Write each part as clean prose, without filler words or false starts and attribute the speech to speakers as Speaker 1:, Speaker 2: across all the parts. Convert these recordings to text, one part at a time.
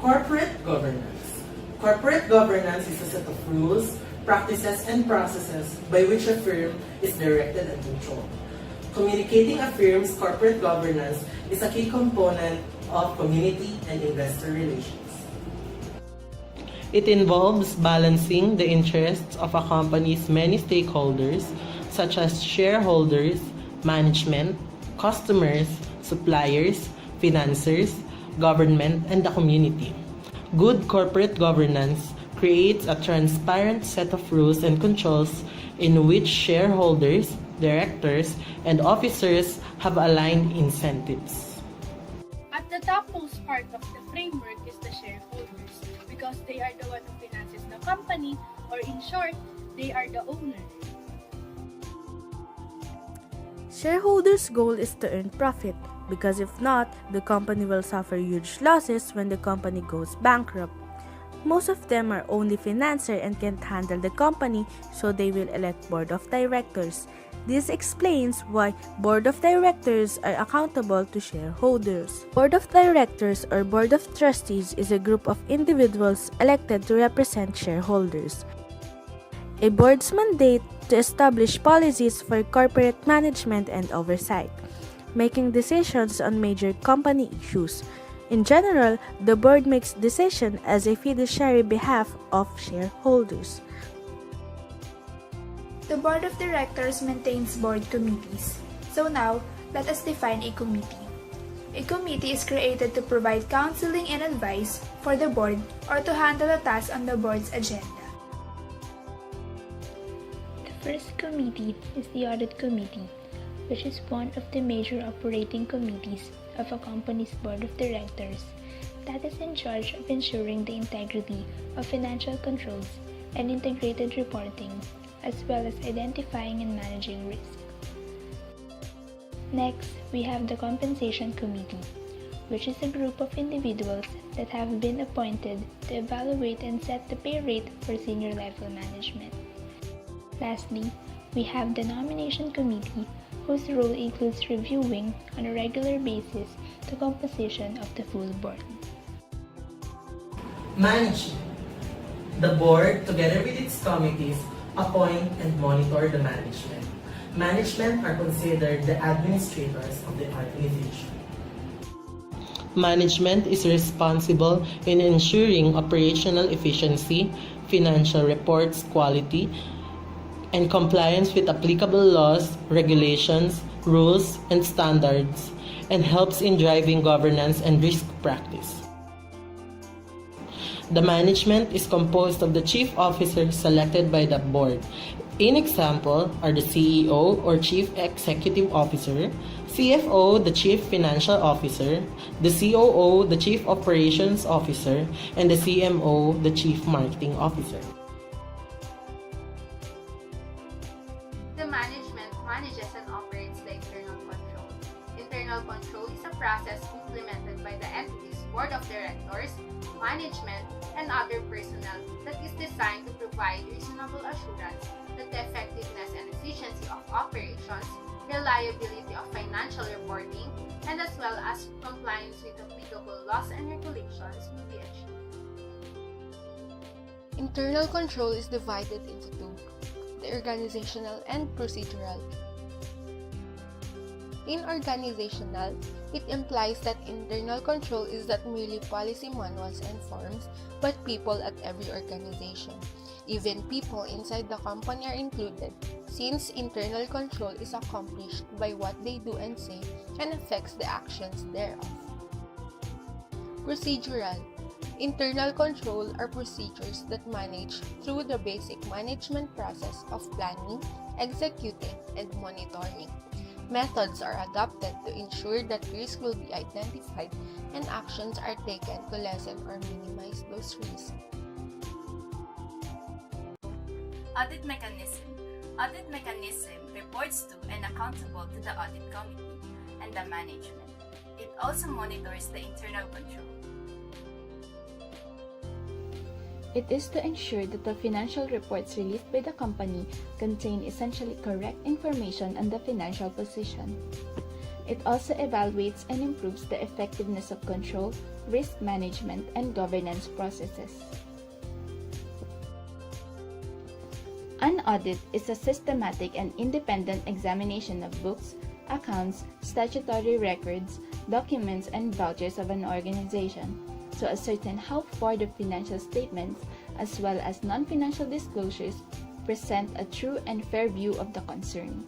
Speaker 1: Corporate governance. Corporate governance is a set of rules, practices, and processes by which a firm is directed and controlled. Communicating a firm's corporate governance is a key component of community and investor relations. It involves balancing the interests of a company's many stakeholders, such as shareholders, management, customers, suppliers, financiers, government, and the community. Good corporate governance creates a transparent set of rules and controls in which shareholders, directors, and officers have aligned incentives.
Speaker 2: At the topmost part of the framework is the shareholders, because they are the one who finances the company, or in short, they are the owner.
Speaker 3: Shareholders' goal is to earn profit, because if not, the company will suffer huge losses when the company goes bankrupt. Most of them are only financer and can't handle the company, so they will elect board of directors. This explains why board of directors are accountable to shareholders. Board of directors or board of trustees is a group of individuals elected to represent shareholders. A board's mandate to establish policies for corporate management and oversight, making decisions on major company issues. In general, the board makes decisions as a fiduciary behalf of shareholders.
Speaker 4: The board of directors maintains board committees. So now, let us define a committee. A committee is created to provide counseling and advice for the board or to handle a task on the board's agenda.
Speaker 5: The first committee is the audit committee, which is one of the major operating committees of a company's board of directors that is in charge of ensuring the integrity of financial controls and integrated reporting, as well as identifying and managing risk. Next, we have the compensation committee, which is a group of individuals that have been appointed to evaluate and set the pay rate for senior level management. Lastly, we have the nomination committee, whose role includes reviewing on a regular basis the composition of the full board.
Speaker 1: Management. The board, together with its committees, appoint and monitor the management. Management are considered the administrators of the organization. Management is responsible in ensuring operational efficiency, financial reports quality, and compliance with applicable laws, regulations, rules, and standards, and helps in driving governance and risk practice. The management is composed of the chief officers selected by the board. In example are the CEO or Chief Executive Officer, CFO, the Chief Financial Officer, the COO, the Chief Operations Officer, and the CMO, the Chief Marketing Officer.
Speaker 6: The management manages and operates the internal control. Internal control is a process implemented by the entity's board of directors, management, and other personnel that is designed to provide reasonable assurance that the effectiveness and efficiency of operations, reliability of financial reporting, and as well as compliance with applicable laws and regulations will be achieved.
Speaker 7: Internal control is divided into two, the organizational and procedural. In organizational, it implies that internal control is not merely policy manuals and forms, but people at every organization. Even people inside the company are included, since internal control is accomplished by what they do and say and affects the actions thereof. Procedural. Internal control are procedures that manage through the basic management process of planning, executing, and monitoring. Methods are adopted to ensure that risk will be identified and actions are taken to lessen or minimize those risks.
Speaker 8: Audit mechanism. Audit mechanism reports to and accountable to the audit committee and the management. It also monitors the internal control.
Speaker 9: It is to ensure that the financial reports released by the company contain essentially correct information on the financial position. It also evaluates and improves the effectiveness of control, risk management, and governance processes. An audit is a systematic and independent examination of books, accounts, statutory records, documents, and vouchers of an organization to ascertain how far the financial statements, as well as non-financial disclosures, present a true and fair view of the concern.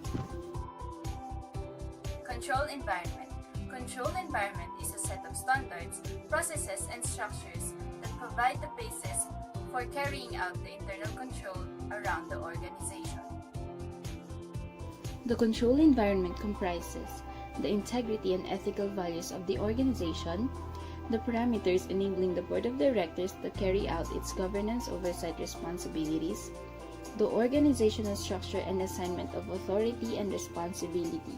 Speaker 8: Control environment. Control environment is a set of standards, processes, and structures that provide the basis for carrying out the internal control around the organization.
Speaker 9: The control environment comprises the integrity and ethical values of the organization, the parameters enabling the board of directors to carry out its governance oversight responsibilities, the organizational structure and assignment of authority and responsibility,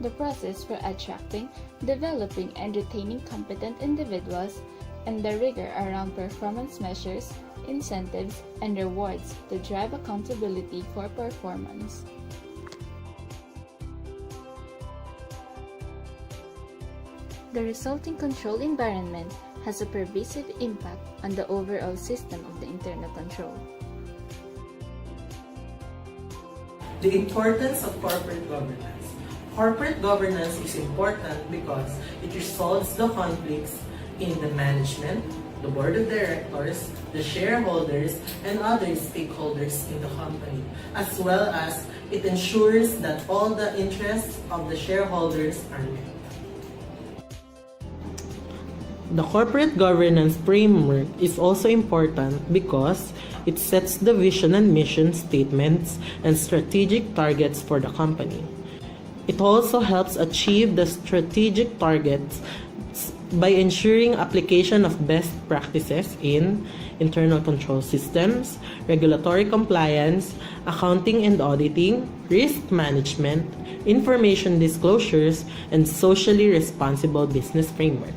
Speaker 9: the process for attracting, developing, and retaining competent individuals, and the rigor around performance measures, incentives, and rewards to drive accountability for performance. The resulting control environment has a pervasive impact on the overall system of the internal control.
Speaker 1: The importance of corporate governance. Corporate governance is important because it resolves the conflicts in the management, the board of directors, the shareholders, and other stakeholders in the company, as well as it ensures that all the interests of the shareholders are met. The corporate governance framework is also important because it sets the vision and mission statements and strategic targets for the company. It also helps achieve the strategic targets by ensuring application of best practices in internal control systems, regulatory compliance, accounting and auditing, risk management, information disclosures, and socially responsible business framework.